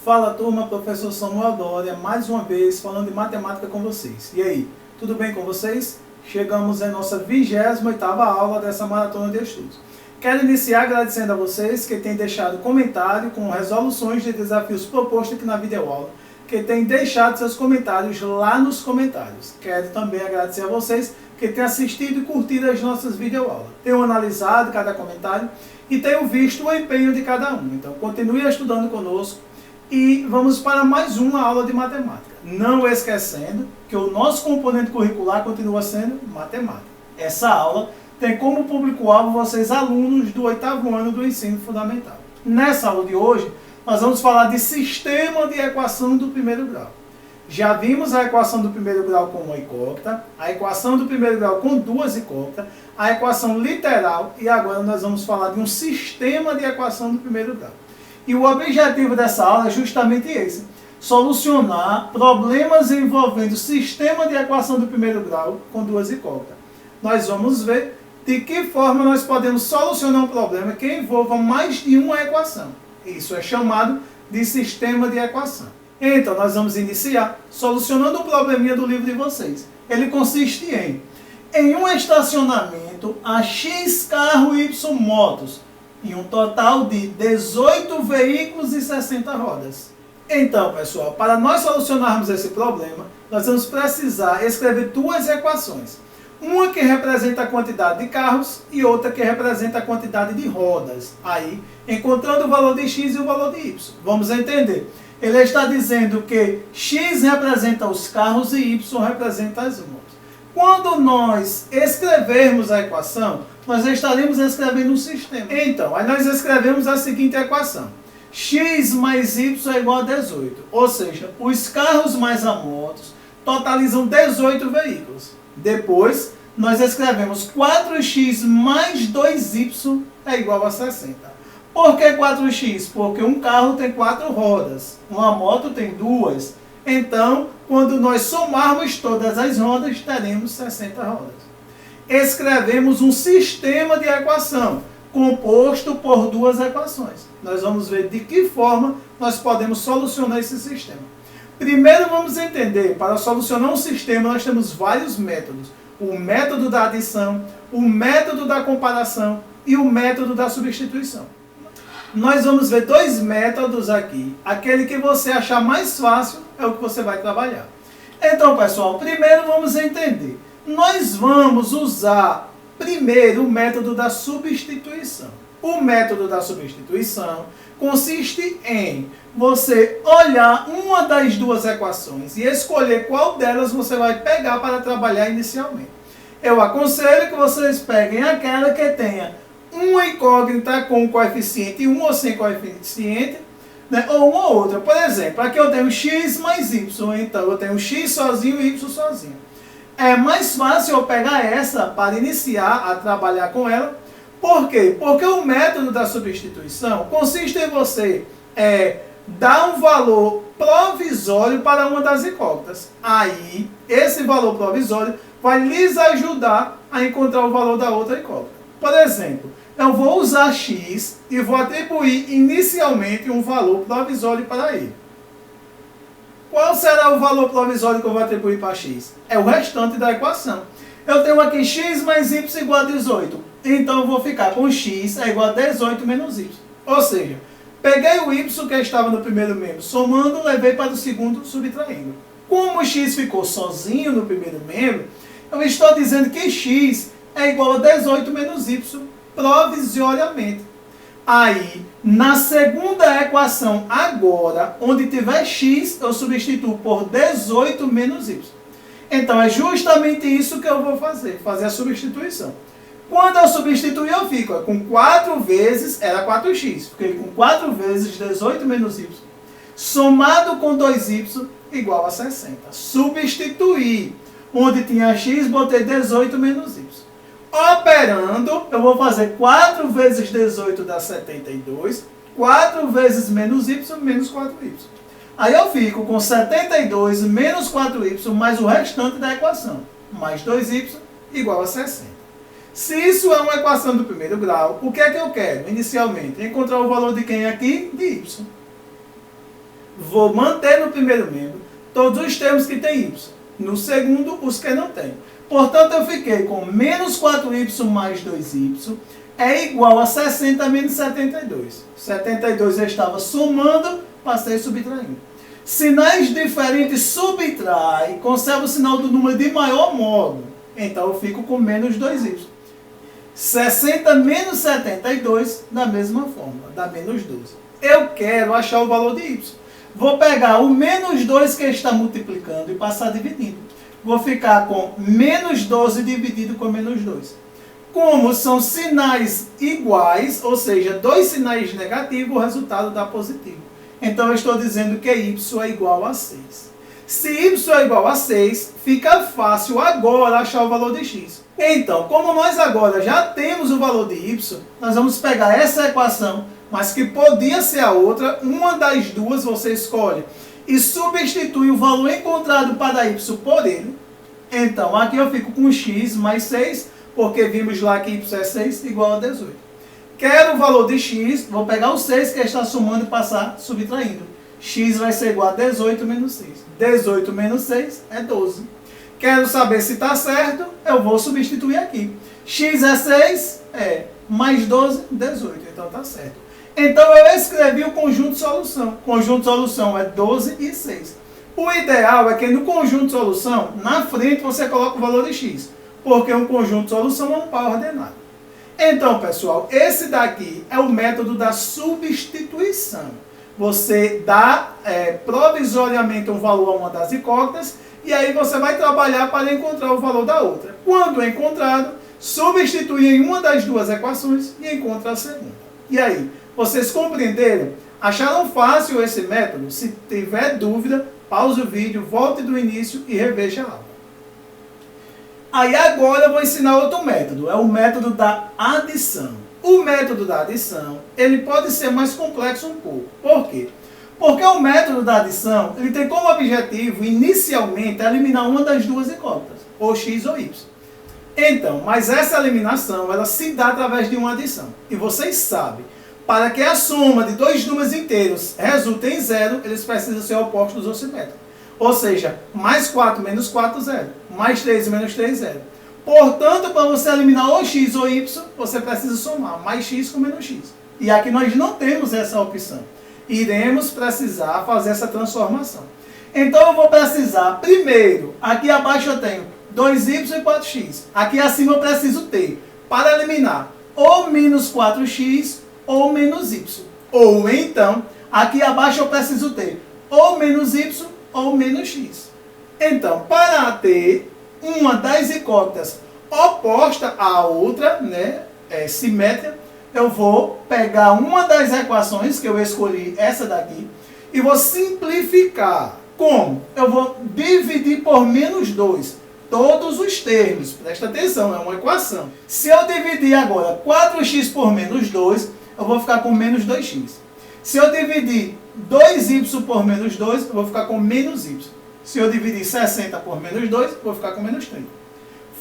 Fala turma, professor Samuel Dória, mais uma vez falando de matemática com vocês. E aí, tudo bem com vocês? Chegamos em nossa 28ª aula dessa maratona de estudos. Quero iniciar agradecendo a vocês que têm deixado comentário com resoluções de desafios propostos aqui na videoaula, que têm deixado seus comentários lá nos comentários. Quero também agradecer a vocês que têm assistido e curtido as nossas videoaulas. Tenho analisado cada comentário e tenho visto o empenho de cada um. Então continue estudando conosco. E vamos para mais uma aula de matemática. Não esquecendo que o nosso componente curricular continua sendo matemática. Essa aula tem como público-alvo vocês alunos do 8º ano do ensino fundamental. Nessa aula de hoje, nós vamos falar de sistema de equação do primeiro grau. Já vimos a equação do primeiro grau com uma incógnita, a equação do primeiro grau com duas incógnitas, a equação literal e agora nós vamos falar de um sistema de equação do primeiro grau. E o objetivo dessa aula é justamente esse: solucionar problemas envolvendo sistema de equação do primeiro grau com duas incógnitas. Nós vamos ver de que forma nós podemos solucionar um problema que envolva mais de uma equação. Isso é chamado de sistema de equação. Então, nós vamos iniciar solucionando o probleminha do livro de vocês. Ele consiste em um estacionamento a X carro Y motos, e um total de 18 veículos e 60 rodas. Então, pessoal, para nós solucionarmos esse problema, nós vamos precisar escrever duas equações. Uma que representa a quantidade de carros e outra que representa a quantidade de rodas. Aí, encontrando o valor de x e o valor de y. Vamos entender. Ele está dizendo que x representa os carros e y representa as motos. Quando nós escrevermos a equação, nós estaremos escrevendo um sistema. Então, aí nós escrevemos a seguinte equação: x mais y é igual a 18. Ou seja, os carros mais as motos totalizam 18 veículos. Depois, nós escrevemos 4x mais 2y é igual a 60. Por que 4x? Porque um carro tem 4 rodas, uma moto tem 2. Então, quando nós somarmos todas as rodas, teremos 60 rodas. Escrevemos um sistema de equação composto por duas equações. Nós vamos ver de que forma nós podemos solucionar esse sistema. Primeiro vamos entender, para solucionar um sistema nós temos vários métodos. O método da adição, o método da comparação e o método da substituição. Nós vamos ver dois métodos aqui. Aquele que você achar mais fácil é o que você vai trabalhar. Então, pessoal, primeiro vamos entender. Nós vamos usar primeiro o método da substituição. O método da substituição consiste em você olhar uma das duas equações e escolher qual delas você vai pegar para trabalhar inicialmente. Eu aconselho que vocês peguem aquela que tenha uma incógnita com coeficiente 1 ou sem coeficiente, né? Ou uma outra. Por exemplo, aqui eu tenho x mais y, então eu tenho x sozinho e y sozinho. É mais fácil eu pegar essa para iniciar a trabalhar com ela. Por quê? Porque o método da substituição consiste em você dar um valor provisório para uma das incógnitas. Aí, esse valor provisório vai lhes ajudar a encontrar o valor da outra incógnita. Por exemplo, eu vou usar x e vou atribuir inicialmente um valor provisório para ele. Qual será o valor provisório que eu vou atribuir para x? É o restante da equação. Eu tenho aqui x mais y igual a 18. Então eu vou ficar com x é igual a 18 menos y. Ou seja, peguei o y que estava no primeiro membro, somando, levei para o segundo, subtraindo. Como o x ficou sozinho no primeiro membro, eu estou dizendo que x é igual a 18 menos y provisoriamente. Aí, na segunda equação agora, onde tiver x, eu substituo por 18 menos y. Então, é justamente isso que eu vou fazer a substituição. Quando eu substituir, eu fico com 4 vezes, era 4x, fiquei com 4 vezes 18 menos y, somado com 2y, igual a 60. Substituir, onde tinha x, botei 18 menos y. Operando, eu vou fazer 4 vezes 18 dá 72, 4 vezes menos y, menos 4y. Aí eu fico com 72 menos 4y, mais o restante da equação, mais 2y, igual a 60. Se isso é uma equação do primeiro grau, o que é que eu quero, inicialmente? Encontrar o valor de quem aqui? De y. Vou manter no primeiro membro todos os termos que tem y. No segundo, os que não tem. Portanto, eu fiquei com menos 4y mais 2y é igual a 60 menos 72. 72 eu estava somando, passei subtraindo. Sinais diferentes subtrai, conserva o sinal do número de maior modo. Então, eu fico com menos 2y. 60 menos 72, da mesma forma, dá menos 12. Eu quero achar o valor de y. Vou pegar o menos 2 que está multiplicando e passar dividindo. Vou ficar com menos 12 dividido com menos 2. Como são sinais iguais, ou seja, dois sinais negativos, o resultado dá positivo. Então, eu estou dizendo que y é igual a 6. Se y é igual a 6, fica fácil agora achar o valor de x. Então, como nós agora já temos o valor de y, nós vamos pegar essa equação, mas que podia ser a outra, uma das duas você escolhe, e substitui o valor encontrado para y por ele. Então, aqui eu fico com x mais 6, porque vimos lá que y é 6, igual a 18. Quero o valor de x, vou pegar o 6 que está somando e passar subtraindo. X vai ser igual a 18 menos 6. 18 menos 6 é 12. Quero saber se está certo, eu vou substituir aqui. X é 6, mais 12, 18. Então está certo. Então eu escrevi o conjunto de solução. O conjunto de solução é 12 e 6. O ideal é que no conjunto de solução, na frente você coloca o valor de x. Porque um conjunto de solução é um par ordenado. Então, pessoal, esse daqui é o método da substituição. Você dá provisoriamente um valor a uma das incógnitas e aí você vai trabalhar para encontrar o valor da outra. Quando encontrado, substitui em uma das duas equações e encontra a segunda. E aí, vocês compreenderam? Acharam fácil esse método? Se tiver dúvida, pause o vídeo, volte do início e reveja a aula. Aí agora eu vou ensinar outro método, é o método da adição. O método da adição, ele pode ser mais complexo um pouco. Por quê? Porque o método da adição, ele tem como objetivo, inicialmente, eliminar uma das duas incógnitas, ou x ou y. Então, mas essa eliminação, ela se dá através de uma adição. E vocês sabem, para que a soma de dois números inteiros resulte em zero, eles precisam ser opostos ou simétricos. Ou seja, mais 4 menos 4, 0. Mais 3 menos 3, 0. Portanto, para você eliminar ou x ou y, você precisa somar mais x com menos x. E aqui nós não temos essa opção. Iremos precisar fazer essa transformação. Então eu vou precisar, primeiro, aqui abaixo eu tenho 2y e 4x. Aqui acima eu preciso ter, para eliminar, ou menos 4x ou menos y. Ou então, aqui abaixo eu preciso ter ou menos y ou menos x. Então, para ter uma das incógnitas oposta à outra, simétrica, eu vou pegar uma das equações que eu escolhi, essa daqui, e vou simplificar. Como? Eu vou dividir por menos 2 todos os termos. Presta atenção, é uma equação. Se eu dividir agora 4x por menos 2, eu vou ficar com menos 2x. Se eu dividir 2y por menos 2, eu vou ficar com menos y. Se eu dividir 60 por menos 2, eu vou ficar com menos 30.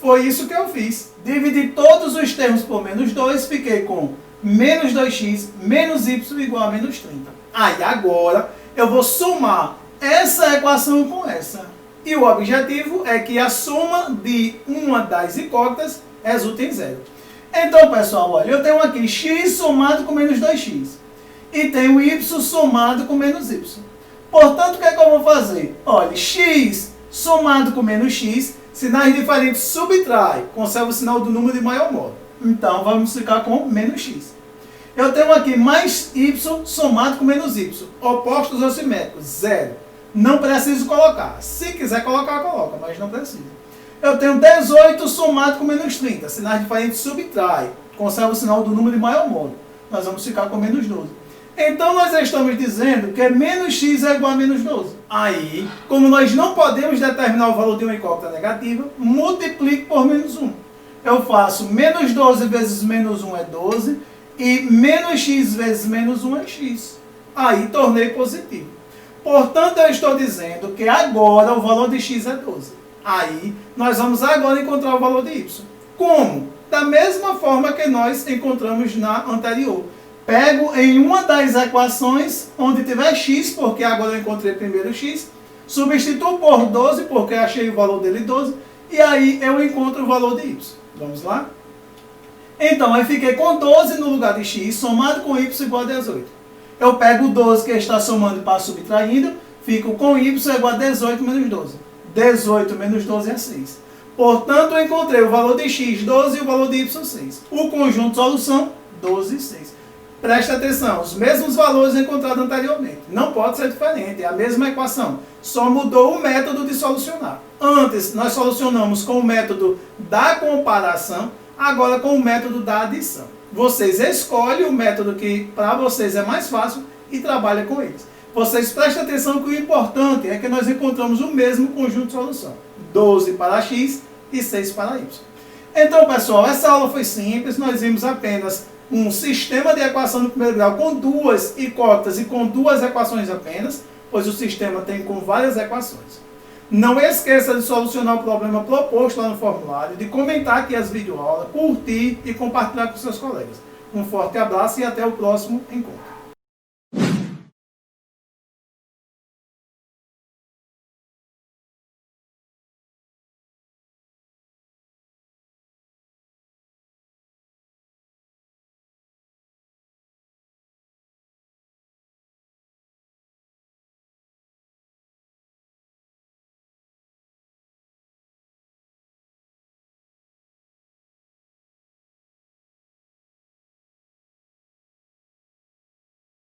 Foi isso que eu fiz. Dividi todos os termos por menos 2, fiquei com menos 2x menos y igual a menos 30. Aí agora eu vou somar essa equação com essa. E o objetivo é que a soma de uma das incógnitas resulte em zero. Então, pessoal, olha, eu tenho aqui x somado com menos 2x. E tenho y somado com menos y. Portanto, o que é que eu vou fazer? Olha, x somado com menos x, sinais diferentes subtrai, conserva o sinal do número de maior modo. Então, vamos ficar com menos x. Eu tenho aqui mais y somado com menos y, opostos ou simétricos, 0. Não preciso colocar. Se quiser colocar, coloca, mas não precisa. Eu tenho 18 somado com menos 30, sinais diferentes subtrai, conserva o sinal do número de maior modo. Nós vamos ficar com menos 12. Então, nós estamos dizendo que menos x é igual a menos 12. Aí, como nós não podemos determinar o valor de uma incógnita negativa, multiplique por menos 1. Eu faço menos 12 vezes menos 1 é 12, e menos x vezes menos 1 é x. Aí, tornei positivo. Portanto, eu estou dizendo que agora o valor de x é 12. Aí, nós vamos agora encontrar o valor de y. Como? Da mesma forma que nós encontramos na anterior. Pego em uma das equações onde tiver x, porque agora eu encontrei primeiro x, substituo por 12, porque achei o valor dele 12, e aí eu encontro o valor de y. Vamos lá? Então, eu fiquei com 12 no lugar de x, somado com y igual a 18. Eu pego o 12 que está somando e passo subtraindo, fico com y igual a 18 menos 12. 18 menos 12 é 6. Portanto, eu encontrei o valor de x, 12, e o valor de y, 6. O conjunto de solução, 12 e 6. Presta atenção, os mesmos valores encontrados anteriormente. Não pode ser diferente, é a mesma equação. Só mudou o método de solucionar. Antes, nós solucionamos com o método da comparação, agora com o método da adição. Vocês escolhem o método que para vocês é mais fácil e trabalham com eles. Vocês prestem atenção que o importante é que nós encontramos o mesmo conjunto de solução. 12 para x e 6 para y. Então, pessoal, essa aula foi simples. Nós vimos apenas um sistema de equação no primeiro grau com duas incógnitas e com duas equações apenas, pois o sistema tem com várias equações. Não esqueça de solucionar o problema proposto lá no formulário, de comentar aqui as videoaulas, curtir e compartilhar com seus colegas. Um forte abraço e até o próximo encontro.